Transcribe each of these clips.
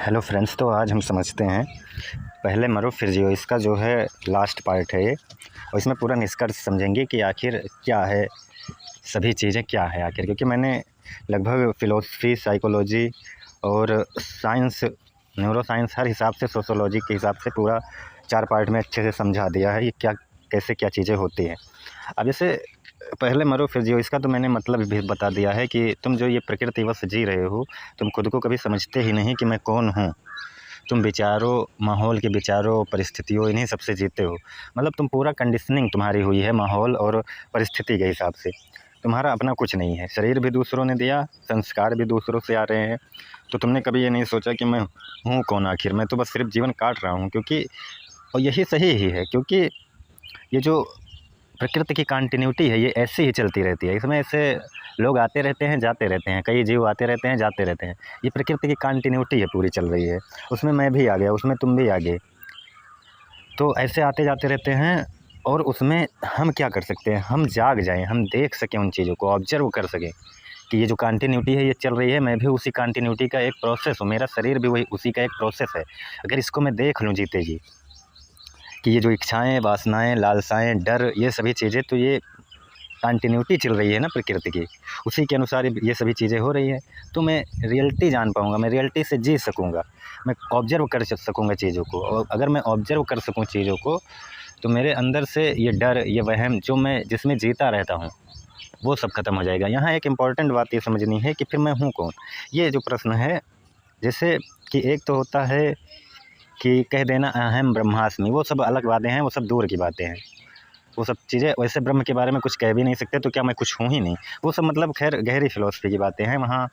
Hello friends, तो आज हम समझते हैं पहले मरो फिर जियो। इसका जो है लास्ट पार्ट है ये, और इसमें पूरा निष्कर्ष समझेंगे कि आखिर क्या है, सभी चीज़ें क्या है आखिर। क्योंकि मैंने लगभग फ़िलोसफी, साइकोलॉजी और साइंस, न्यूरो साइंस, हर हिसाब से, सोशोलॉजी के हिसाब से पूरा 4 पार्ट में अच्छे से समझा दिया है ये क्या, कैसे क्या चीज़ें होती हैं। अब जैसे पहले मरो फिर जियो, इसका तो मैंने मतलब भी बता दिया है कि तुम जो ये प्रकृतिवश जी रहे हो, तुम खुद को कभी समझते ही नहीं कि मैं कौन हूँ। तुम विचारों, माहौल के विचारों, परिस्थितियों, इन्हीं सब से जीते हो। मतलब तुम पूरा कंडीशनिंग तुम्हारी हुई है माहौल और परिस्थिति के हिसाब से। तुम्हारा अपना कुछ नहीं है। शरीर भी दूसरों ने दिया, संस्कार भी दूसरों से आ रहे हैं। तो तुमने कभी ये नहीं सोचा कि मैं हूँ कौन आखिर। मैं तो बस सिर्फ जीवन काट रहा हूँ, क्योंकि और यही सही ही है। क्योंकि ये जो प्रकृति की कंटिन्यूटी है, ये ऐसे ही चलती रहती है। इसमें ऐसे लोग आते रहते हैं, जाते रहते हैं, कई जीव आते रहते हैं, जाते रहते हैं। ये प्रकृति की कंटिन्यूटी है, पूरी चल रही है। उसमें मैं भी आ गया, उसमें तुम भी आ गए। तो ऐसे आते जाते रहते हैं। और उसमें हम क्या कर सकते हैं? हम जाग जाएं, हम देख सकें उन चीज़ों को, ऑब्जर्व कर सकें कि ये जो कंटिन्यूटी है ये चल रही है। मैं भी उसी कंटिन्यूटी का एक प्रोसेस हूँ, मेरा शरीर भी वही उसी का एक प्रोसेस है। अगर इसको मैं देख लूँ जीते जी, कि ये जो इच्छाएँ, वासनाएँ, लालसाएँ, डर, ये सभी चीज़ें, तो ये कंटिन्यूटी चल रही है ना प्रकृति की, उसी के अनुसार ये सभी चीज़ें हो रही है। तो मैं रियलिटी जान पाऊँगा, मैं रियलिटी से जी सकूँगा, मैं ऑब्जर्व कर सकूँगा चीज़ों को। और अगर मैं ऑब्जर्व कर सकूँ चीज़ों को, तो मेरे अंदर से ये डर, ये वहम जो मैं जिसमें जीता रहता हूँ, वो सब खत्म हो जाएगा। यहाँ एक इम्पॉर्टेंट बात ये समझनी है कि फिर मैं हूँ कौन? ये जो प्रश्न है, जैसे कि एक तो होता है कि कह देना अहम ब्रह्मास्मि, वो सब अलग बातें हैं, वो सब दूर की बातें हैं। वो सब चीज़ें, वैसे ब्रह्म के बारे में कुछ कह भी नहीं सकते, तो क्या मैं कुछ हूँ ही नहीं? वो सब मतलब खैर गहरी फ़िलॉसफ़ी की बातें हैं, वहाँ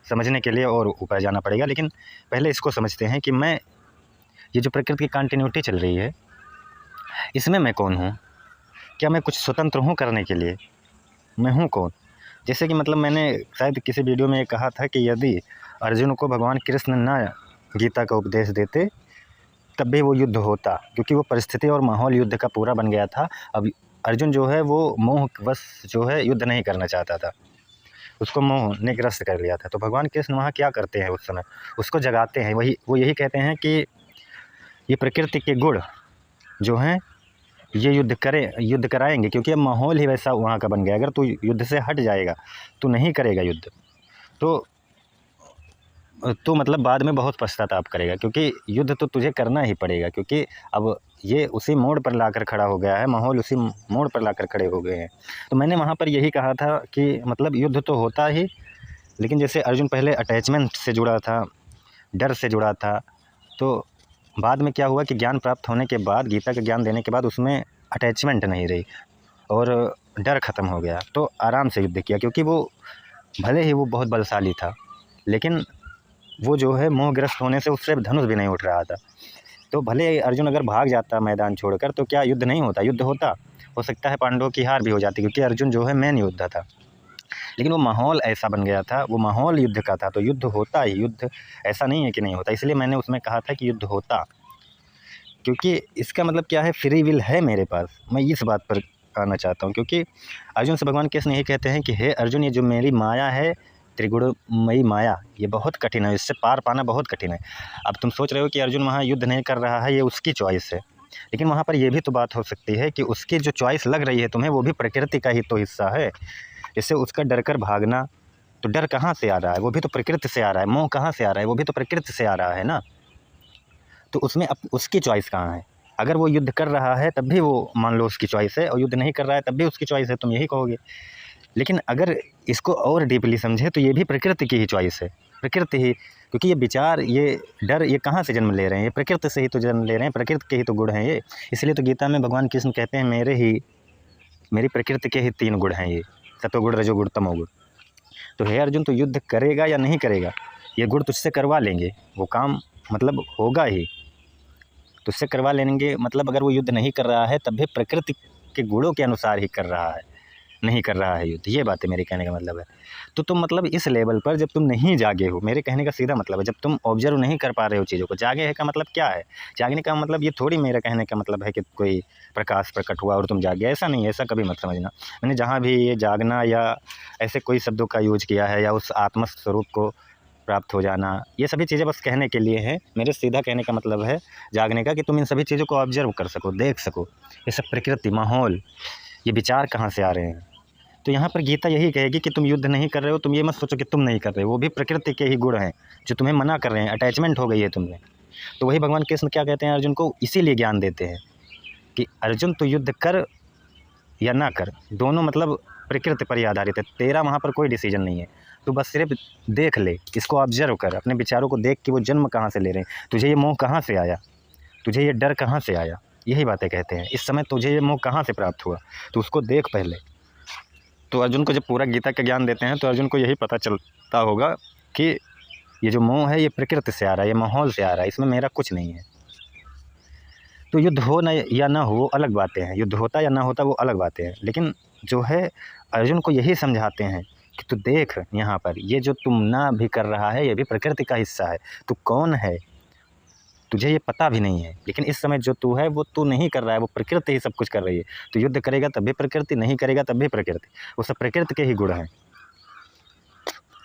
समझने के लिए और ऊपर जाना पड़ेगा। लेकिन पहले इसको समझते हैं कि मैं, ये जो प्रकृति की कंटिन्यूटी चल रही है, इसमें मैं कौन हूँ? क्या मैं कुछ स्वतंत्र हूँ करने के लिए? मैं हूँ कौन? जैसे कि मतलब मैंने शायद किसी वीडियो में ये कहा था कि यदि अर्जुन को भगवान कृष्ण ना गीता का उपदेश देते, तब भी वो युद्ध होता, क्योंकि वो परिस्थिति और माहौल युद्ध का पूरा बन गया था। अब अर्जुन जो है वो मोहवश जो है युद्ध नहीं करना चाहता था, उसको मोह ने ग्रस्त कर लिया था। तो भगवान कृष्ण वहाँ क्या करते हैं उस समय? उसको जगाते हैं। वही वो यही कहते हैं कि ये प्रकृति के गुण जो हैं, ये युद्ध कराएंगे, क्योंकि अब माहौल ही वैसा वहाँ का बन गया। अगर तू युद्ध से हट जाएगा, तू नहीं करेगा युद्ध, तो मतलब बाद में बहुत पश्चाताप करेगा, क्योंकि युद्ध तो तुझे करना ही पड़ेगा। क्योंकि अब ये उसी मोड़ पर लाकर खड़ा हो गया है, माहौल उसी मोड़ पर लाकर खड़े हो गए हैं। तो मैंने वहाँ पर यही कहा था कि मतलब युद्ध तो होता ही, लेकिन जैसे अर्जुन पहले अटैचमेंट से जुड़ा था, डर से जुड़ा था, तो बाद में क्या हुआ कि ज्ञान प्राप्त होने के बाद, गीता का ज्ञान देने के बाद, उसमें अटैचमेंट नहीं रही और डर ख़त्म हो गया। तो आराम से युद्ध किया, क्योंकि वो भले ही वो बहुत बलशाली था, लेकिन वो जो है मोहग्रस्त होने से उससे धनुष भी नहीं उठ रहा था। तो भले अर्जुन अगर भाग जाता मैदान छोड़कर, तो क्या युद्ध नहीं होता? युद्ध होता। हो सकता है पांडवों की हार भी हो जाती, क्योंकि अर्जुन जो है मेन योद्धा था। लेकिन वो माहौल ऐसा बन गया था, वो माहौल युद्ध का था, तो युद्ध होता ही। युद्ध ऐसा नहीं है कि नहीं होता। इसलिए मैंने उसमें कहा था कि युद्ध होता, क्योंकि इसका मतलब क्या है, फ्री विल है मेरे पास। मैं इस बात पर आना चाहता हूँ, क्योंकि अर्जुन से भगवान कृष्ण यही कहते हैं कि हे अर्जुन, ये जो मेरी माया है, त्रिगुणमयी माया, ये बहुत कठिन है, इससे पार पाना बहुत कठिन है। अब तुम सोच रहे हो कि अर्जुन वहाँ युद्ध नहीं कर रहा है, ये उसकी चॉइस है। लेकिन वहाँ पर यह भी तो बात हो सकती है कि उसकी जो चॉइस लग रही है तुम्हें, वो भी प्रकृति का ही तो हिस्सा है। जैसे उसका डर कर भागना, तो डर कहाँ से आ रहा है? वो भी तो प्रकृति से आ रहा है। मोह कहाँ से आ रहा है? वो भी तो प्रकृति से आ रहा है ना। तो उसमें अब उसकी चॉइस कहाँ है? अगर वो युद्ध कर रहा है तब भी वो मान लो उसकी चॉइस है, और युद्ध नहीं कर रहा है तब भी उसकी चॉइस है, तुम यही कहोगे। लेकिन अगर इसको और डीपली समझे, तो ये भी प्रकृति की ही चॉइस है। प्रकृति ही, क्योंकि ये विचार, ये डर, ये कहाँ से जन्म ले रहे हैं? ये प्रकृति से ही तो जन्म ले रहे हैं, प्रकृति के ही तो गुण हैं ये। इसलिए तो गीता में भगवान कृष्ण कहते हैं, मेरी प्रकृति के ही 3 गुण हैं ये, सत्वगुण, रजोगुण, तमोगुण। तो हे अर्जुन, तो युद्ध करेगा या नहीं करेगा? ये गुण तुझसे करवा लेंगे, वो काम मतलब होगा ही, तुझसे करवा लेंगे। मतलब अगर वो युद्ध नहीं कर रहा है, तब भी प्रकृति के गुणों के अनुसार ही कर रहा है, नहीं कर रहा है युद्ध। ये बात है मेरे कहने का मतलब है। तो तुम मतलब इस लेवल पर जब तुम नहीं जागे हो, मेरे कहने का सीधा मतलब है, जब तुम ऑब्जर्व नहीं कर पा रहे हो चीज़ों को। जागे है का मतलब क्या है? जागने का मतलब ये थोड़ी मेरा कहने का मतलब है कि कोई प्रकाश प्रकट हुआ और तुम जाग गए, ऐसा नहीं है। ऐसा कभी मत समझना। मैंने जहाँ भी ये जागना या ऐसे कोई शब्दों का यूज किया है, या उस आत्म स्वरूप को प्राप्त हो जाना, ये सभी चीज़ें बस कहने के लिए हैं। मेरे सीधा कहने का मतलब है जागने का, कि तुम इन सभी चीज़ों को ऑब्जर्व कर सको, देख सको, ये सब प्रकृति, माहौल, ये विचार कहाँ से आ रहे हैं। तो यहाँ पर गीता यही कहेगी कि तुम युद्ध नहीं कर रहे हो, तुम ये मत सोचो कि तुम नहीं कर रहे हो, वो भी प्रकृति के ही गुण हैं जो तुम्हें मना कर रहे हैं, अटैचमेंट हो गई है तुमने। तो वही भगवान कृष्ण क्या कहते हैं अर्जुन को, इसीलिए ज्ञान देते हैं कि अर्जुन तो युद्ध कर या ना कर, दोनों मतलब प्रकृति पर ही आधारित है, तेरा वहाँ पर कोई डिसीजन नहीं है। तो बस सिर्फ देख ले, इसको ऑब्जर्व कर, अपने विचारों को देख कि वो जन्म कहाँ से ले रहे हैं, तुझे ये मोह कहाँ से आया, तुझे ये डर कहाँ से आया, यही बातें कहते हैं। इस समय तुझे ये मोह कहाँ से प्राप्त हुआ, तो उसको देख पहले। तो अर्जुन को जब पूरा गीता का ज्ञान देते हैं तो अर्जुन को यही पता चलता होगा कि ये जो मोह है ये प्रकृति से आ रहा है, ये माहौल से आ रहा है, इसमें मेरा कुछ नहीं है। तो युद्ध हो ना या ना हो वो अलग बातें हैं, युद्ध होता या ना होता वो अलग बातें हैं, लेकिन जो है अर्जुन को यही समझाते हैं कि तू देख यहाँ पर, ये जो तुम ना भी कर रहा है ये भी प्रकृति का हिस्सा है। तू कौन है, तुझे ये पता भी नहीं है, लेकिन इस समय जो तू है वो तू नहीं कर रहा है, वो प्रकृति ही सब कुछ कर रही है। तो युद्ध करेगा तब भी प्रकृति, नहीं करेगा तब भी प्रकृति, वो सब प्रकृति के ही गुण हैं।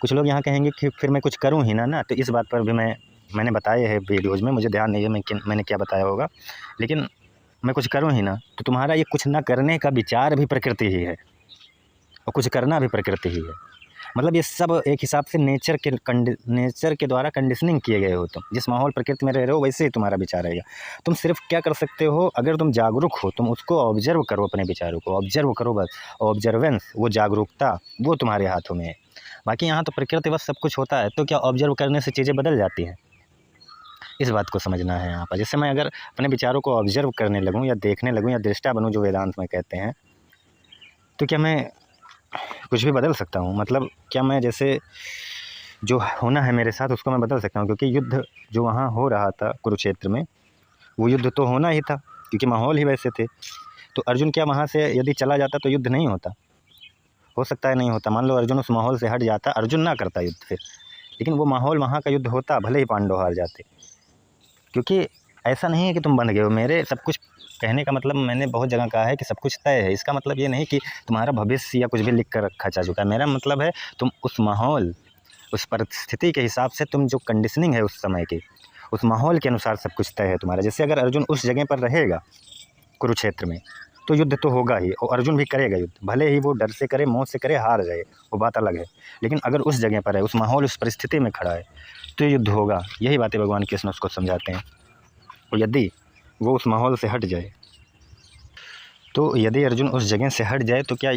कुछ लोग यहाँ कहेंगे कि फिर मैं कुछ करूँ ही ना, तो इस बात पर भी मैंने बताया है वीडियोज़ में, मुझे ध्यान नहीं है मैंने क्या बताया होगा, लेकिन मैं कुछ करूँ ही ना, तो तुम्हारा ये कुछ ना करने का विचार भी प्रकृति ही है और कुछ करना भी प्रकृति ही है। मतलब ये सब एक हिसाब से नेचर के द्वारा कंडीशनिंग किए गए हो। तुम जिस माहौल प्रकृति में रह रहे हो वैसे ही तुम्हारा विचार रहेगा। तुम सिर्फ क्या कर सकते हो, अगर तुम जागरूक हो तुम उसको ऑब्जर्व करो, अपने विचारों को ऑब्जर्व करो, बस ऑब्जर्वेंस, वो जागरूकता वो तुम्हारे हाथों में है। बाकी यहाँ तो प्रकृति बस सब कुछ होता है, तो क्या ऑब्जर्व करने से चीज़ें बदल जाती हैं, इस बात को समझना है यहाँ पर। जैसे मैं अगर अपने विचारों को ऑब्जर्व करने लगूँ या देखने लगूँ या दृष्टा बनूँ, जो वेदांत में कहते हैं, तो क्या मैं कुछ भी बदल सकता हूँ? मतलब क्या मैं जैसे जो होना है मेरे साथ उसको मैं बदल सकता हूँ? क्योंकि युद्ध जो वहाँ हो रहा था कुरुक्षेत्र में, वो युद्ध तो होना ही था, क्योंकि माहौल ही वैसे थे। तो अर्जुन क्या वहाँ से यदि चला जाता तो युद्ध नहीं होता? हो सकता है नहीं होता। मान लो अर्जुन उस माहौल से हट जाता, अर्जुन ना करता युद्ध फिर, लेकिन वो माहौल वहाँ का युद्ध होता, भले ही पांडव हार जाते। क्योंकि ऐसा नहीं है कि तुम बंध गए हो, मेरे सब कुछ कहने का मतलब, मैंने बहुत जगह कहा है कि सब कुछ तय है। इसका मतलब ये नहीं कि तुम्हारा भविष्य या कुछ भी लिख कर रखा जा चुका है। मेरा मतलब है तुम उस माहौल, उस परिस्थिति के हिसाब से, तुम जो कंडीशनिंग है उस समय की, उस माहौल के अनुसार सब कुछ तय है तुम्हारा। जैसे अगर अर्जुन उस जगह पर रहेगा कुरुक्षेत्र में, तो युद्ध तो होगा ही, और अर्जुन भी करेगा युद्ध, भले ही वो डर से करे, मौत से करे, हार जाए, वो बात अलग है। लेकिन अगर उस जगह पर है, उस माहौल, उस परिस्थिति में खड़ा है, तो युद्ध होगा। यही बातें भगवान कृष्ण उसको समझाते हैं। और यदि वो उस माहौल से हट जाए, तो यदि अर्जुन उस जगह से हट जाए तो क्या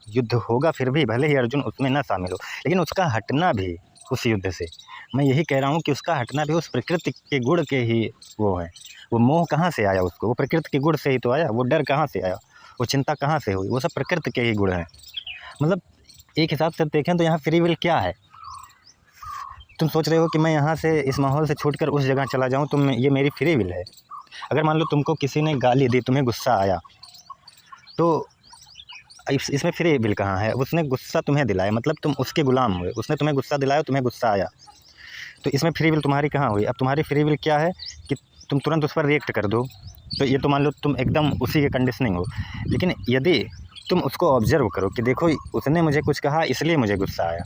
युद्ध होगा फिर भी, भले ही अर्जुन उसमें ना शामिल हो, लेकिन उसका हटना भी उस युद्ध से, मैं यही कह रहा हूँ कि उसका हटना भी उस प्रकृति के गुण के ही वो है। वो मोह कहाँ से आया उसको, वो प्रकृति के गुण से ही तो आया। वो डर कहाँ से आया, वो चिंता कहाँ से हुई, वो सब प्रकृति के ही गुण हैं। मतलब एक हिसाब से देखें तो यहाँ फ्री विल क्या है? तुम सोच रहे हो कि मैं यहाँ से, इस माहौल से छूटकर उस जगह चला जाऊँ, तुम, ये मेरी फ्री विल है। अगर मान लो तुमको किसी ने गाली दी, तुम्हें गुस्सा आया, तो इसमें फ्री विल कहाँ है? उसने गुस्सा तुम्हें दिलाया, मतलब तुम उसके गुलाम हुए, उसने तुम्हें गुस्सा दिलाया, तुम्हें गुस्सा आया, तो इसमें फ्री विल तुम्हारी कहाँ हुई? अब तुम्हारी फ्री विल क्या है कि तुम तुरंत उस पर रिएक्ट कर दो। तो ये तो मान लो तुम एकदम उसी के कंडीशनिंग हो। लेकिन यदि तुम उसको ऑब्जर्व करो कि देखो उसने मुझे कुछ कहा इसलिए मुझे गुस्सा आया,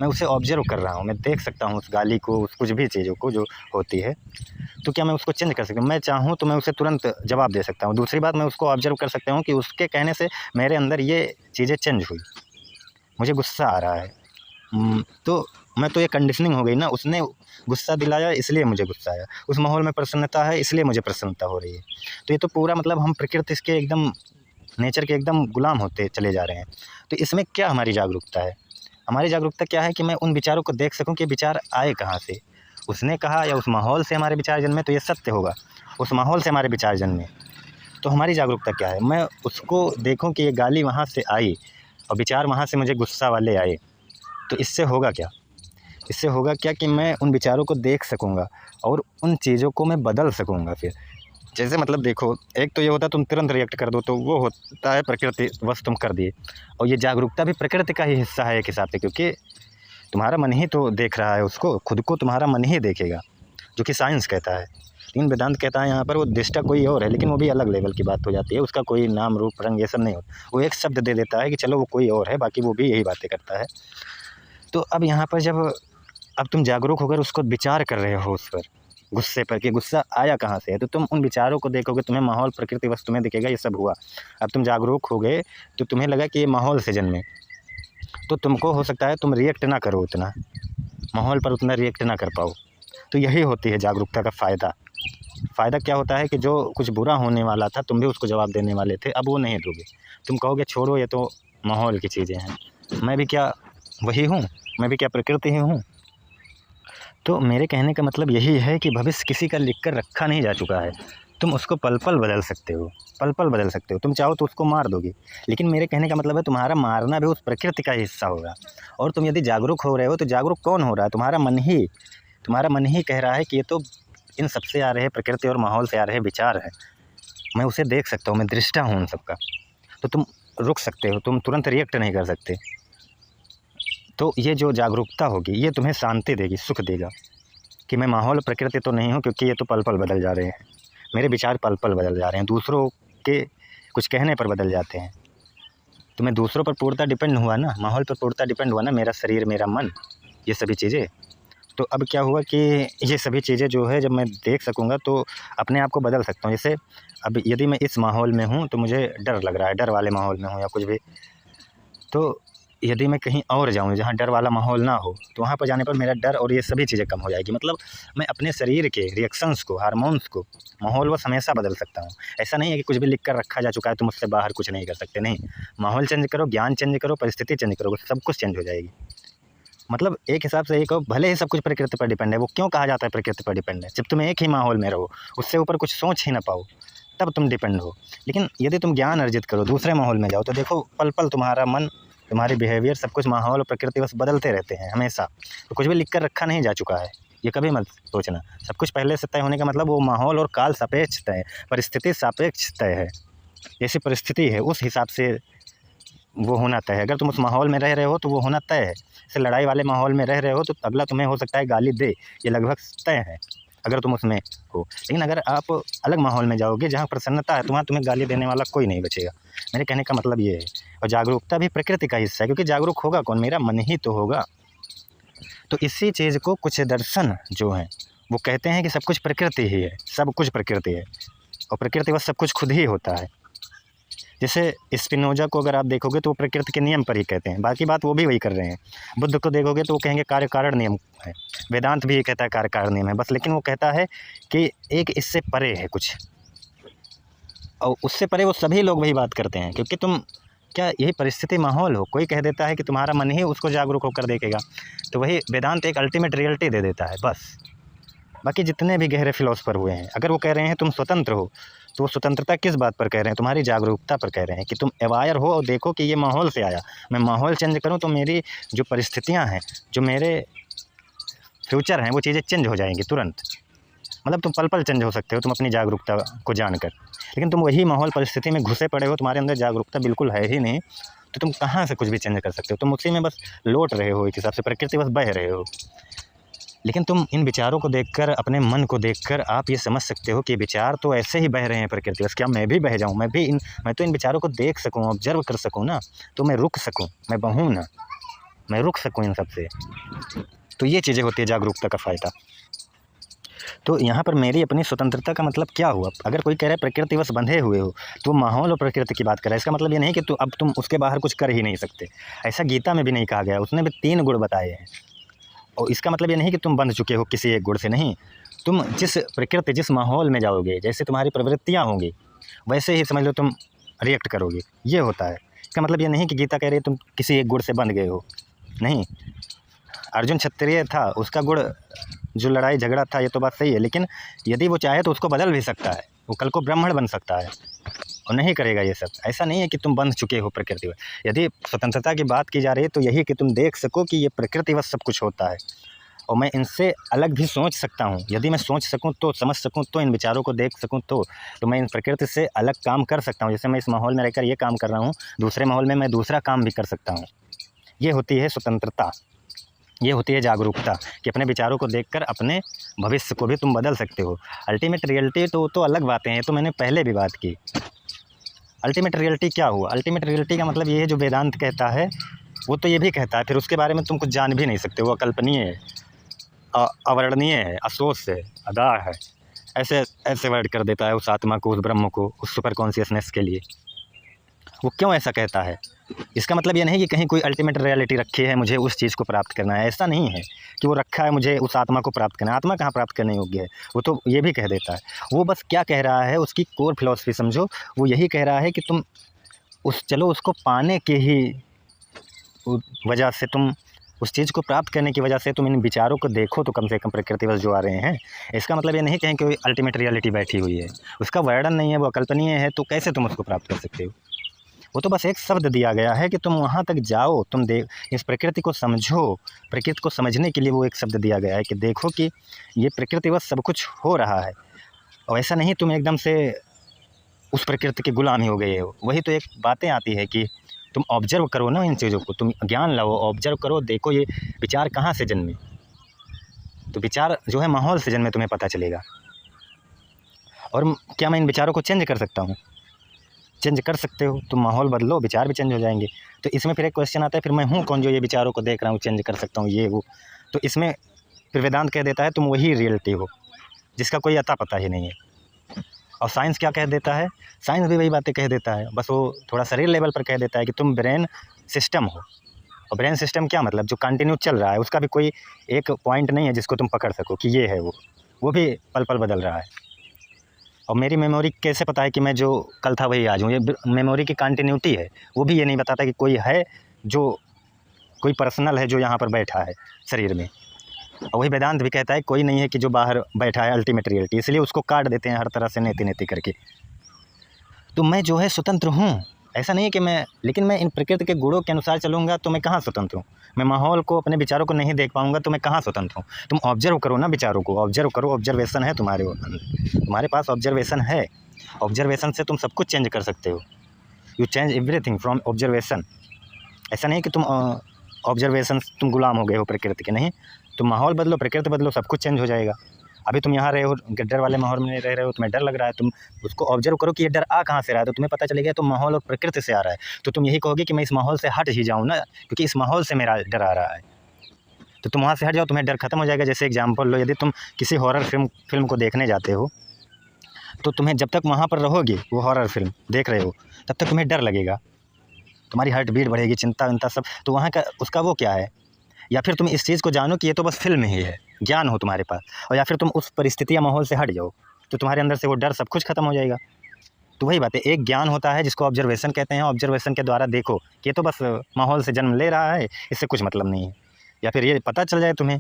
मैं उसे ऑब्जर्व कर रहा हूँ, मैं देख सकता हूँ उस गाली को, उस कुछ भी चीज़ों को जो होती है, तो क्या मैं उसको चेंज कर सकता हूँ? मैं चाहूँ तो मैं उसे तुरंत जवाब दे सकता हूँ। दूसरी बात, मैं उसको ऑब्जर्व कर सकता हूँ कि उसके कहने से मेरे अंदर ये चीज़ें चेंज हुई, मुझे गुस्सा आ रहा है। तो मैं तो ये कंडीशनिंग हो गई ना, उसने गुस्सा दिलाया इसलिए मुझे गुस्सा आया, उस माहौल में प्रसन्नता है इसलिए मुझे प्रसन्नता हो रही है। तो ये तो पूरा मतलब हम प्रकृति के एकदम, नेचर के एकदम गुलाम होते चले जा रहे हैं। तो इसमें क्या हमारी जागरूकता है? हमारी जागरूकता क्या है कि मैं उन विचारों को देख सकूं कि विचार आए कहाँ से, उसने कहा या उस माहौल से हमारे विचार जन्मे, तो ये सत्य होगा, उस माहौल से हमारे विचार जन्मे। तो हमारी जागरूकता क्या है? मैं उसको देखूं कि ये गाली वहाँ से आई और विचार वहाँ से मुझे गुस्सा वाले आए, तो इससे होगा क्या? इससे होगा क्या कि मैं उन विचारों को देख सकूँगा और उन चीज़ों को मैं बदल सकूँगा फिर। जैसे मतलब देखो, एक तो ये होता है तुम तुरंत रिएक्ट कर दो, तो वो होता है प्रकृति, बस तुम कर दिए। और ये जागरूकता भी प्रकृति का ही हिस्सा है एक हिसाब से, क्योंकि तुम्हारा मन ही तो देख रहा है उसको, खुद को तुम्हारा मन ही देखेगा, जो कि साइंस कहता है। लेकिन वेदांत कहता है यहाँ पर वो दृष्टा कोई और है, लेकिन वो भी अलग लेवल की बात हो जाती है, उसका कोई नाम रूप रंग ये सब नहीं होता, वो एक शब्द दे देता है कि चलो वो कोई और है, बाकी वो भी यही बातें करता है। तो अब यहाँ पर जब अब तुम जागरूक होकर उसको विचार कर रहे हो उस पर, गुस्से पर, कि गुस्सा आया कहाँ से है, तो तुम उन विचारों को देखोगे, तुम्हें माहौल, प्रकृति, वस्तु में दिखेगा ये सब हुआ। अब तुम जागरूक हो गए तो तुम्हें लगा कि ये माहौल से जन्मे, तो तुमको हो सकता है तुम रिएक्ट ना करो उतना, माहौल पर उतना रिएक्ट ना कर पाओ। तो यही होती है जागरूकता का फ़ायदा। फ़ायदा क्या होता है कि जो कुछ बुरा होने वाला था तुम भी उसको जवाब देने वाले थे, अब वो नहीं दोगे। तुम कहोगे छोड़ो ये तो माहौल की चीज़ें हैं, मैं भी क्या वही हूँ, मैं भी क्या प्रकृति ही हूँ। तो मेरे कहने का मतलब यही है कि भविष्य किसी का लिख कर रखा नहीं जा चुका है, तुम उसको पल पल बदल सकते हो, पल पल बदल सकते हो। तुम चाहो तो उसको मार दोगे, लेकिन मेरे कहने का मतलब है तुम्हारा मारना भी उस प्रकृति का हिस्सा होगा। और तुम यदि जागरूक हो रहे हो तो जागरूक कौन हो रहा है, तुम्हारा मन ही कह रहा है कि ये तो इन सबसे आ रहे प्रकृति और माहौल से आ रहे विचार हैं, मैं उसे देख सकता हूँ, मैं दृष्टा हूँ उन सबका। तो तुम रुक सकते हो, तुम तुरंत रिएक्ट नहीं कर सकते। तो ये जो जागरूकता होगी ये तुम्हें शांति देगी, सुख देगा कि मैं माहौल प्रकृति तो नहीं हूँ, क्योंकि ये तो पल पल बदल जा रहे हैं, मेरे विचार पल पल बदल जा रहे हैं, दूसरों के कुछ कहने पर बदल जाते हैं। तो मैं दूसरों पर पूर्णतः डिपेंड हुआ ना, माहौल पर पूर्णतः डिपेंड हुआ ना, मेरा शरीर, मेरा मन, ये सभी चीज़ें। तो अब क्या हुआ कि ये सभी चीज़ें जो है जब मैं देख सकूँगा तो अपने आप को बदल सकता हूँ। जैसे अब यदि मैं इस माहौल में हूँ तो मुझे डर लग रहा है, डर वाले माहौल में हूँ या कुछ भी, तो यदि मैं कहीं और जाऊँ जहाँ डर वाला माहौल ना हो, तो वहाँ पर जाने पर मेरा डर और ये सभी चीज़ें कम हो जाएगी। मतलब मैं अपने शरीर के रिएक्शंस को, हार्मोन्स को, माहौल हमेशा बदल सकता हूँ। ऐसा नहीं है कि कुछ भी लिख कर रखा जा चुका है तुम उससे बाहर कुछ नहीं कर सकते, नहीं। माहौल चेंज करो, ज्ञान चेंज करो, परिस्थिति चेंज करो, सब कुछ चेंज हो जाएगी। मतलब एक हिसाब से ये कहो, भले ही सब कुछ प्रकृति पर डिपेंड है, वो क्यों कहा जाता है प्रकृति पर डिपेंड है? जब तुम एक ही माहौल में रहो, उससे ऊपर कुछ सोच ही ना पाओ, तब तुम डिपेंड हो। लेकिन यदि तुम ज्ञान अर्जित करो, दूसरे माहौल में जाओ, तो देखो पल पल तुम्हारा मन, तुम्हारे बिहेवियर, सब कुछ, माहौल और प्रकृति बस बदलते रहते हैं हमेशा। तो कुछ भी लिख कर रखा नहीं जा चुका है, ये कभी मत सोचना। सब कुछ पहले से तय होने का मतलब वो माहौल और काल सापेक्ष तय है, परिस्थिति सापेक्ष तय है। जैसी परिस्थिति है उस हिसाब से वो होना तय है। अगर तुम उस माहौल में रह रहे हो तो वो होना तय है। जैसे लड़ाई वाले माहौल में रह रहे हो तो अगला तुम्हें हो सकता है गाली दे, ये लगभग तय है अगर तुम उसमें हो। लेकिन अगर आप अलग माहौल में जाओगे जहाँ प्रसन्नता है, तो वहाँ तुम्हें गाली देने वाला कोई नहीं बचेगा। मेरे कहने का मतलब ये है। और जागरूकता भी प्रकृति का हिस्सा है, क्योंकि जागरूक होगा कौन? मेरा मन ही तो होगा। तो इसी चीज़ को कुछ दर्शन जो हैं वो कहते हैं कि सब कुछ प्रकृति ही है, सब कुछ प्रकृति है, और प्रकृति बस सब कुछ खुद ही होता है। जैसे स्पिनोजा को अगर आप देखोगे तो वो प्रकृति के नियम पर ही कहते हैं, बाकी बात वो भी वही कर रहे हैं। बुद्ध को देखोगे तो वो कहेंगे कार्य कारण नियम है। वेदांत भी ये कहता है कार्य कारण नियम है बस, लेकिन वो कहता है कि एक इससे परे है कुछ, और उससे परे वो सभी लोग वही बात करते हैं। क्योंकि तुम क्या यही परिस्थिति माहौल हो, कोई कह देता है कि तुम्हारा मन ही उसको जागरूक होकर देखेगा, तो वही वेदांत एक अल्टीमेट रियलिटी दे देता है बस। बाकी जितने भी गहरे फिलोसफर हुए हैं, अगर वो कह रहे हैं तुम स्वतंत्र हो, तो वो स्वतंत्रता किस बात पर कह रहे हैं? तुम्हारी जागरूकता पर कह रहे हैं कि तुम अवायर हो और देखो कि ये माहौल से आया, मैं माहौल चेंज करूं तो मेरी जो परिस्थितियां हैं, जो मेरे फ्यूचर हैं, वो चीज़ें चेंज हो जाएंगी तुरंत। मतलब तुम पल पल चेंज हो सकते हो तुम अपनी जागरूकता को जानकर। लेकिन तुम वही माहौल परिस्थिति में घुसे पड़े हो, तुम्हारे अंदर जागरूकता बिल्कुल है ही नहीं, तो तुम कहाँ से कुछ भी चेंज कर सकते हो? तुम उसी में बस लौट रहे हो, एक हिसाब से प्रकृति बस बह रहे हो। लेकिन तुम इन विचारों को देखकर, अपने मन को देखकर आप ये समझ सकते हो कि विचार तो ऐसे ही बह रहे हैं प्रकृति, बस क्या मैं भी बह जाऊँ? मैं तो इन विचारों को देख सकूँ, ऑब्जर्व कर सकूँ ना, तो मैं रुक सकूँ, मैं बहूँ ना, मैं रुक सकूँ इन सब से। तो ये चीज़ें होती है जागरूकता का फ़ायदा। तो यहाँ पर मेरी अपनी स्वतंत्रता का मतलब क्या हुआ? अगर कोई कह रहा है प्रकृति बस बंधे हुए हो, तो माहौल और प्रकृति की बात कर रहा है, इसका मतलब ये नहीं कि अब तुम उसके बाहर कुछ कर ही नहीं सकते। ऐसा गीता में भी नहीं कहा गया, उसने भी 3 गुण बताए हैं। और इसका मतलब ये नहीं कि तुम बंध चुके हो किसी एक गुण से, नहीं। तुम जिस प्रकृति, जिस माहौल में जाओगे, जैसे तुम्हारी प्रवृत्तियाँ होंगी, वैसे ही समझ लो तुम रिएक्ट करोगे, ये होता है। इसका मतलब ये नहीं कि गीता कह रही है तुम किसी एक गुण से बंध गए हो, नहीं। अर्जुन क्षत्रिय था, उसका गुण जो लड़ाई झगड़ा था, ये तो बात सही है, लेकिन यदि वो चाहे तो उसको बदल भी सकता है, वो कल को ब्राह्मण बन सकता है और नहीं करेगा ये सब। ऐसा नहीं है कि तुम बंध चुके हो प्रकृति में। यदि स्वतंत्रता की बात की जा रही है तो यही कि तुम देख सको कि ये प्रकृति बस सब कुछ होता है, और मैं इनसे अलग भी सोच सकता हूँ। यदि मैं सोच सकूँ तो, समझ सकूँ तो, इन विचारों को देख सकूँ तो मैं इन प्रकृति से अलग काम कर सकता हूँ। जैसे मैं इस माहौल में रहकर ये काम कर रहा हूँ, दूसरे माहौल में मैं दूसरा काम भी कर सकता हूँ। ये होती है स्वतंत्रता, ये होती है जागरूकता, कि अपने विचारों को देखकर अपने भविष्य को भी तुम बदल सकते हो। अल्टीमेट रियलिटी तो अलग बातें हैं, तो मैंने पहले भी बात की। अल्टीमेट रियलिटी क्या हुआ? अल्टीमेट रियलिटी का मतलब ये है जो वेदांत कहता है, वो तो ये भी कहता है, फिर उसके बारे में तुम कुछ जान भी नहीं सकते, वो अकल्पनीय है। अवर्णनीय है, अफसोस है, अदा है, ऐसे ऐसे वर्ड कर देता है उस आत्मा को, उस ब्रह्म को, उस सुपर कॉन्शियसनेस के लिए। वो क्यों ऐसा कहता है? इसका मतलब ये नहीं कि कहीं कोई अल्टीमेट रियलिटी रखी है, मुझे उस चीज़ को प्राप्त करना है। ऐसा नहीं है कि वो रखा है मुझे उस आत्मा को प्राप्त करना है। आत्मा कहाँ प्राप्त करने योग्य है? वो तो ये भी कह देता है। वो बस क्या कह रहा है, उसकी कोर फिलॉसफी समझो। वो यही कह रहा है कि तुम चलो उसको पाने के ही वजह से, तुम उस चीज़ को प्राप्त करने की वजह से तुम इन विचारों को देखो तो कम से कम प्रकृतिवश जो आ रहे हैं। इसका मतलब ये नहीं कहें कि कोई अल्टीमेट रियलिटी बैठी हुई है, उसका वर्णन नहीं है, वो अकल्पनीय है, तो कैसे तुम उसको प्राप्त कर सकते हो? वो तो बस एक शब्द दिया गया है कि तुम वहाँ तक जाओ, तुम इस प्रकृति को समझो। प्रकृति को समझने के लिए वो एक शब्द दिया गया है कि देखो कि ये प्रकृतिवश सब कुछ हो रहा है, और ऐसा नहीं तुम एकदम से उस प्रकृति के गुलाम ही हो गए हो। वही तो एक बातें आती है कि तुम ऑब्जर्व करो ना इन चीज़ों को, तुम ज्ञान लाओ, ऑब्जर्व करो, देखो ये विचार कहाँ से जन्मे। तो विचार जो है माहौल से जन्मे, तुम्हें पता चलेगा। और क्या मैं इन विचारों को चेंज कर सकता हूँ? चेंज कर सकते हो, तुम माहौल बदलो, विचार भी चेंज हो जाएंगे। तो इसमें फिर एक क्वेश्चन आता है, फिर मैं हूँ कौन जो ये विचारों को देख रहा हूँ, चेंज कर सकता हूँ ये वो? तो इसमें फिर वेदांत कह देता है तुम वही रियलिटी हो जिसका कोई अता पता ही नहीं है। और साइंस क्या कह देता है? साइंस भी वही बातें कह देता है, बस वो थोड़ा शरीर लेवल पर कह देता है कि तुम ब्रेन सिस्टम हो। और ब्रेन सिस्टम क्या मतलब? जो कंटिन्यू चल रहा है, उसका भी कोई एक पॉइंट नहीं है जिसको तुम पकड़ सको कि ये है वो भी पल पल बदल रहा है। और मेरी मेमोरी कैसे पता है कि मैं जो कल था वही आज हूँ? ये मेमोरी की कंटिन्यूटी है। वो भी ये नहीं बताता कि कोई है, जो कोई पर्सनल है जो यहाँ पर बैठा है शरीर में। और वही वेदांत भी कहता है कोई नहीं है कि जो बाहर बैठा है अल्टीमेट रियलिटी, इसलिए उसको काट देते हैं हर तरह से नेति नेति करके। तो मैं जो है स्वतंत्र हूँ, ऐसा नहीं है कि मैं, लेकिन मैं इन प्रकृति के गुणों के अनुसार चलूँगा तो मैं कहाँ स्वतंत्र हूँ? मैं माहौल को, अपने विचारों को नहीं देख पाऊँगा तो मैं कहाँ स्वतंत्र हूँ? तुम ऑब्जर्व करो ना विचारों को, ऑब्जर्व करो, ऑब्जर्वेशन है तुम्हारे पास ऑब्जर्वेशन है। ऑब्जर्वेशन से तुम सब कुछ चेंज कर सकते हो। You change everything from observation. ऐसा नहीं कि तुम ऑब्जर्वेशन तुम गुलाम हो गए हो प्रकृति के, नहीं। तुम माहौल बदलो, प्रकृति बदलो, सब कुछ चेंज हो जाएगा। अभी तुम यहाँ रहे हो, डर वाले माहौल में रह रहे हो, तुम्हें डर लग रहा है, तुम उसको ऑब्जर्व करो कि ये डर आ कहाँ से रहा है, तो तुम्हें पता चलेगा तो माहौल और प्रकृति से आ रहा है। तो तुम यही कहोगे कि मैं इस माहौल से हट ही जाऊँ ना, क्योंकि इस माहौल से मेरा डर आ रहा है। तो तुम वहाँ से हट जाओ, तुम्हें डर खत्म हो जाएगा। जैसे एग्जाम्पल लो, यदि तुम किसी हॉरर फिल्म को देखने जाते हो, तो तुम्हें जब तक वहाँ पर रहोगे, वो हॉरर फिल्म देख रहे हो, तब तक तुम्हें डर लगेगा, तुम्हारी हार्ट बीट बढ़ेगी, चिंता विंता सब। तो वहाँ का उसका वो क्या है? या फिर तुम इस चीज़ को जानो कि ये तो बस फिल्म ही है, ज्ञान हो तुम्हारे पास। और या फिर तुम उस परिस्थिति या माहौल से हट जाओ, तो तुम्हारे अंदर से वो डर सब कुछ खत्म हो जाएगा। तो वही बात है, एक ज्ञान होता है जिसको ऑब्जर्वेशन कहते हैं। ऑब्जर्वेशन के द्वारा देखो कि ये तो बस माहौल से जन्म ले रहा है, इससे कुछ मतलब नहीं है, या फिर ये पता चल जाए तुम्हें।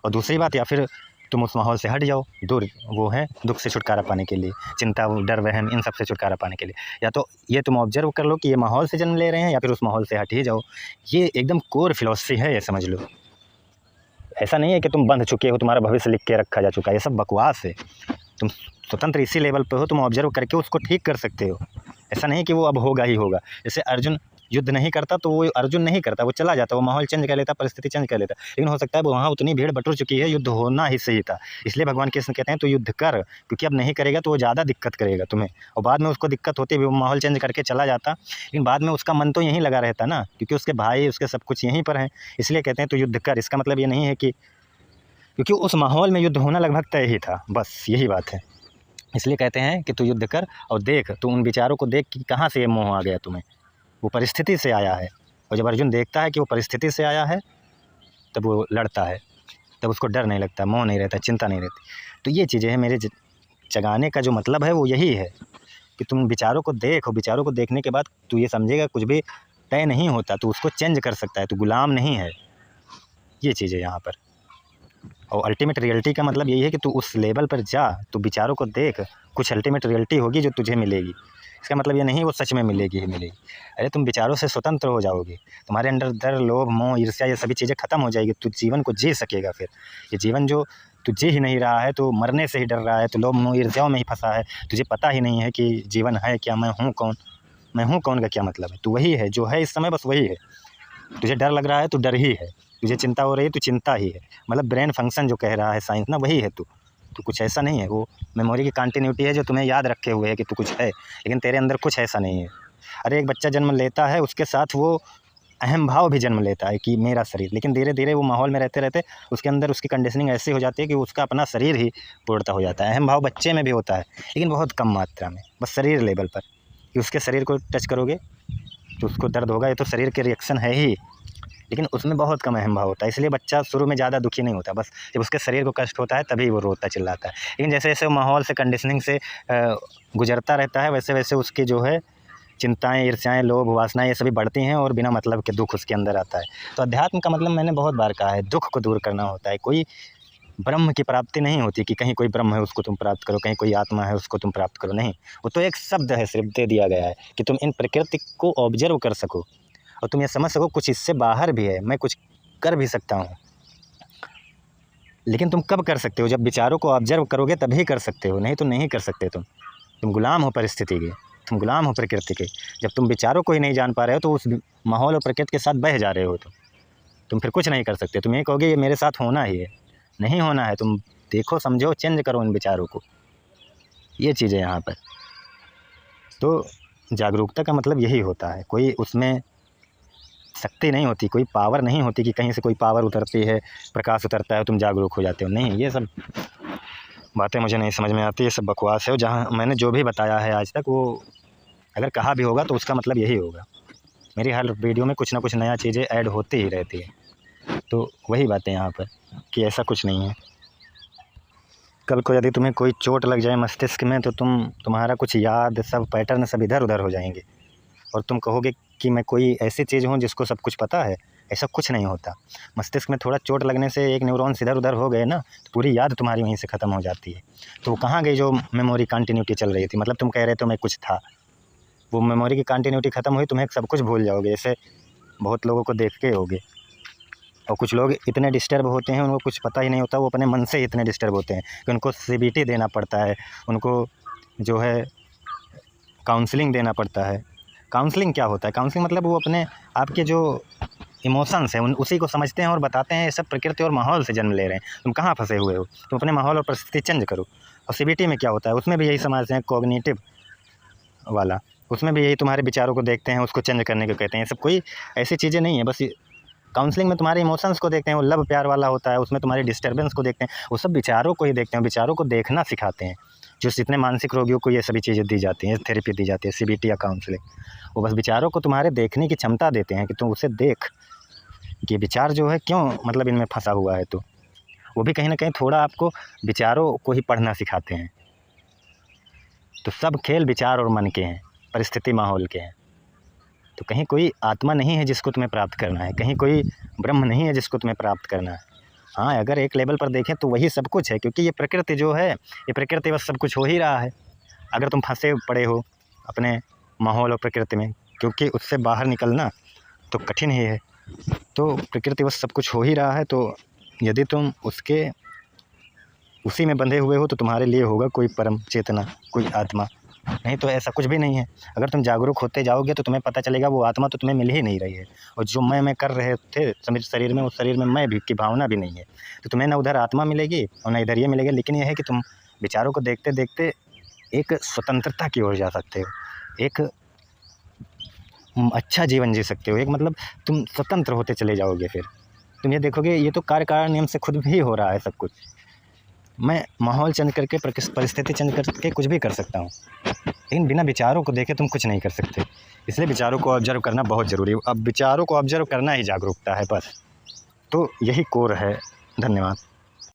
और दूसरी बात, या फिर तुम उस माहौल से हट जाओ, दूर, वो है दुख से छुटकारा पाने के लिए, चिंता, डर, वहम, इन सब से छुटकारा पाने के लिए। या तो ये तुम ऑब्जर्व कर लो कि ये माहौल से जन्म ले रहे हैं, या फिर उस माहौल से हट ही जाओ। ये एकदम कोर फिलॉसफी है, ये समझ लो। ऐसा नहीं है कि तुम बंध चुके हो, तुम्हारा भविष्य लिख के रखा जा चुका है, ये सब बकवास है। तुम स्वतंत्र इसी लेवल पे हो, तुम ऑब्जर्व करके उसको ठीक कर सकते हो। ऐसा नहीं कि वो अब होगा ही होगा। जैसे अर्जुन युद्ध नहीं करता तो वो अर्जुन नहीं करता, वो चला जाता, वो माहौल चेंज कर लेता, परिस्थिति चेंज कर लेता। लेकिन हो सकता है वो वहाँ उतनी भीड़ बटुर चुकी है, युद्ध होना ही सही था, इसलिए भगवान कृष्ण कहते हैं तो युद्ध कर, क्योंकि अब नहीं करेगा तो वो ज़्यादा दिक्कत करेगा तुम्हें। और बाद में उसको दिक्कत होती है, वो माहौल चेंज करके चला जाता, लेकिन बाद में उसका मन तो यहीं लगा रहता ना, क्योंकि उसके भाई, उसके सब कुछ यहीं पर हैं। इसलिए कहते हैं तो युद्ध कर। इसका मतलब ये नहीं है कि, क्योंकि उस माहौल में युद्ध होना लगभग तय ही था, बस यही बात है। इसलिए कहते हैं कि तू युद्ध कर और देख, तू उन विचारों को देख कि कहाँ से ये मोह आ गया तुम्हें। वो परिस्थिति से आया है, और जब अर्जुन देखता है कि वो परिस्थिति से आया है, तब वो लड़ता है, तब उसको डर नहीं लगता, मोह नहीं रहता, चिंता नहीं रहती। तो ये चीज़ें हैं, मेरे जगाने का जो मतलब है वो यही है कि तुम विचारों को देखो। विचारों को देखने के बाद तू ये समझेगा कुछ भी तय नहीं होता, तू उसको चेंज कर सकता है, तू गुलाम नहीं है। ये चीज़ है यहाँ पर। और अल्टीमेट रियलिटी का मतलब यही है कि तू उस लेवल पर जा, तू विचारों को देख, कुछ अल्टीमेट रियलिटी होगी जो तुझे मिलेगी। इसका मतलब ये नहीं वो सच में मिलेगी ही मिलेगी। अरे तुम विचारों से स्वतंत्र हो जाओगे, तुम्हारे अंदर डर, लोभ, मोह, ईर्ष्या, ये सभी चीज़ें खत्म हो जाएगी, तू जीवन को जी सकेगा। फिर ये जीवन जो तू जी ही नहीं रहा है, तो मरने से ही डर रहा है, तो लोभ, मोह, ईर्ष्याओं में ही फंसा है, तुझे पता ही नहीं है कि जीवन है क्या, मैं हूँ कौन। मैं हूँ कौन का क्या मतलब है? तू वही है जो है इस समय, बस वही है। तुझे डर लग रहा है तो डर ही है, तुझे चिंता हो रही है तो चिंता ही है। मतलब ब्रेन फंक्शन जो कह रहा है साइंस ना, वही है तू। तो कुछ ऐसा नहीं है, वो मेमोरी की कंटिन्यूटी है जो तुम्हें याद रखे हुए है कि तू कुछ है, लेकिन तेरे अंदर कुछ ऐसा नहीं है। अरे एक बच्चा जन्म लेता है, उसके साथ वो अहम भाव भी जन्म लेता है कि मेरा शरीर, लेकिन धीरे धीरे वो माहौल में रहते रहते उसके अंदर उसकी कंडीशनिंग ऐसी हो जाती है कि उसका अपना शरीर ही पूर्णता हो जाता है। अहम भाव बच्चे में भी होता है, लेकिन बहुत कम मात्रा में, बस शरीर लेवल पर, कि उसके शरीर को टच करोगे तो उसको दर्द होगा, ये तो शरीर के रिएक्शन है ही, लेकिन उसमें बहुत कम अहम भाव होता है। इसलिए बच्चा शुरू में ज़्यादा दुखी नहीं होता, बस जब उसके शरीर को कष्ट होता है तभी वो रोता चिल्लाता है। लेकिन जैसे जैसे वो माहौल से, कंडीशनिंग से गुजरता रहता है, वैसे वैसे उसकी जो है चिंताएं, ईर्ष्याएं, लोभ, वासनाएं ये सभी बढ़ती हैं और बिना मतलब के दुख उसके अंदर आता है। तो अध्यात्म का मतलब मैंने बहुत बार कहा है, दुख को दूर करना होता है। कोई ब्रह्म की प्राप्ति नहीं होती कि कहीं कोई ब्रह्म है उसको तुम प्राप्त करो, कहीं कोई आत्मा है उसको तुम प्राप्त करो, नहीं। वो तो एक शब्द है, सिर्फ दे दिया गया है कि तुम इन प्रकृति को ऑब्जर्व कर सको और तुम ये समझ सको कुछ इससे बाहर भी है, मैं कुछ कर भी सकता हूँ। लेकिन तुम कब कर सकते हो? जब विचारों को ऑब्जर्व करोगे तभी कर सकते हो, नहीं तो नहीं कर सकते। तुम गुलाम हो परिस्थिति के, तुम गुलाम हो प्रकृति के। जब तुम विचारों को ही नहीं जान पा रहे हो तो उस माहौल और प्रकृति के साथ बह जा रहे हो, तो तुम फिर कुछ नहीं कर सकते। तुम ये कहोगे ये मेरे साथ होना ही है, नहीं होना है। तुम देखो, समझो, चेंज करो इन विचारों को। ये चीज़ है यहाँ पर। तो जागरूकता का मतलब यही होता है, कोई उसमें शक्ति नहीं होती, कोई पावर नहीं होती कि कहीं से कोई पावर उतरती है, प्रकाश उतरता है, तुम जागरूक हो जाते हो। नहीं, ये सब बातें मुझे नहीं समझ में आती, ये सब बकवास है। जहाँ मैंने जो भी बताया है आज तक, वो अगर कहा भी होगा तो उसका मतलब यही होगा। मेरी हर वीडियो में कुछ ना कुछ नया चीज़ें ऐड होती ही रहती है। तो वही बातें यहाँ पर कि ऐसा कुछ नहीं है। कल को यदि तुम्हें कोई चोट लग जाए मस्तिष्क में तो तुम्हारा कुछ याद, सब पैटर्न सब इधर उधर हो जाएंगे और तुम कहोगे कि मैं कोई ऐसी चीज़ हूँ जिसको सब कुछ पता है। ऐसा कुछ नहीं होता। मस्तिष्क में थोड़ा चोट लगने से एक न्यूरॉन्स इधर उधर हो गए ना, तो पूरी याद तुम्हारी वहीं से ख़त्म हो जाती है। तो वो कहाँ गई जो मेमोरी कंटिन्यूटी चल रही थी? मतलब तुम कह रहे थे मैं कुछ था, वो मेमोरी की कंटिन्यूटी ख़त्म हुई, तुम्हें सब कुछ भूल जाओगे। जैसे बहुत लोगों को देखते होगे, और कुछ लोग इतने डिस्टर्ब होते हैं, उनको कुछ पता ही नहीं होता, वो अपने मन से इतने डिस्टर्ब होते हैं कि उनको CBT देना पड़ता है, उनको जो है काउंसलिंग देना पड़ता है। काउंसलिंग क्या होता है? काउंसलिंग मतलब वो अपने आपके जो इमोशंस हैं उसी को समझते हैं और बताते हैं ये सब प्रकृति और माहौल से जन्म ले रहे हैं, तुम कहाँ फंसे हुए हो, तुम अपने माहौल और परिस्थिति चेंज करो। और CBT में क्या होता है? उसमें भी यही समझते हैं, कॉग्निटिव वाला, उसमें भी यही तुम्हारे विचारों को देखते हैं, उसको चेंज करने को कहते हैं। ये सब कोई ऐसी चीज़ें नहीं है। बस काउंसलिंग में तुम्हारे इमोशंस को देखते हैं, वो लव प्यार वाला होता है, उसमें तुम्हारी डिस्टर्बेंस को देखते हैं, वो सब विचारों को ही देखते हैं, विचारों को देखना सिखाते हैं। जो जितने मानसिक रोगियों को ये सभी चीज़ें दी जाती हैं, थेरेपी दी जाती है, CBT या काउंसलिंग, वो बस विचारों को तुम्हारे देखने की क्षमता देते हैं कि तुम उसे देख कि विचार जो है क्यों मतलब इनमें फंसा हुआ है। तो वो भी कहीं ना कहीं थोड़ा आपको विचारों को ही पढ़ना सिखाते हैं। तो सब खेल विचार और मन के हैं, परिस्थिति माहौल के हैं। तो कहीं कोई आत्मा नहीं है जिसको तुम्हें प्राप्त करना है, कहीं कोई ब्रह्म नहीं है जिसको तुम्हें प्राप्त करना है। हाँ, अगर एक लेवल पर देखें तो वही सब कुछ है, क्योंकि ये प्रकृति जो है, ये प्रकृति बस सब कुछ हो ही रहा है। अगर तुम फंसे पड़े हो अपने माहौल और प्रकृति में, क्योंकि उससे बाहर निकलना तो कठिन ही है। तो प्रकृति बस सब कुछ हो ही रहा है। तो यदि तुम उसी में बंधे हुए हो तो तुम्हारे लिए होगा कोई परम चेतना, कोई आत्मा, नहीं तो ऐसा कुछ भी नहीं है। अगर तुम जागरूक होते जाओगे तो तुम्हें पता चलेगा वो आत्मा तो तुम्हें मिल ही नहीं रही है, और जो मैं कर रहे थे शरीर में, उस शरीर में मैं भी की भावना भी नहीं है। तो तुम्हें ना उधर आत्मा मिलेगी और ना इधर ये मिलेगा। लेकिन यह है कि तुम विचारों को देखते देखते एक स्वतंत्रता की ओर जा सकते हो, एक अच्छा जीवन जी सकते हो, एक मतलब तुम स्वतंत्र होते चले जाओगे। फिर तुम ये देखोगे ये तो कार्यकारण नियम से खुद भी हो रहा है सब कुछ। मैं माहौल चेंज करके, परिस्थिति चेंज करके कुछ भी कर सकता हूँ, लेकिन बिना विचारों को देखे तुम कुछ नहीं कर सकते। इसलिए विचारों को ऑब्जर्व करना बहुत ज़रूरी है। अब विचारों को ऑब्जर्व करना ही जागरूकता है बस। तो यही कोर है। धन्यवाद।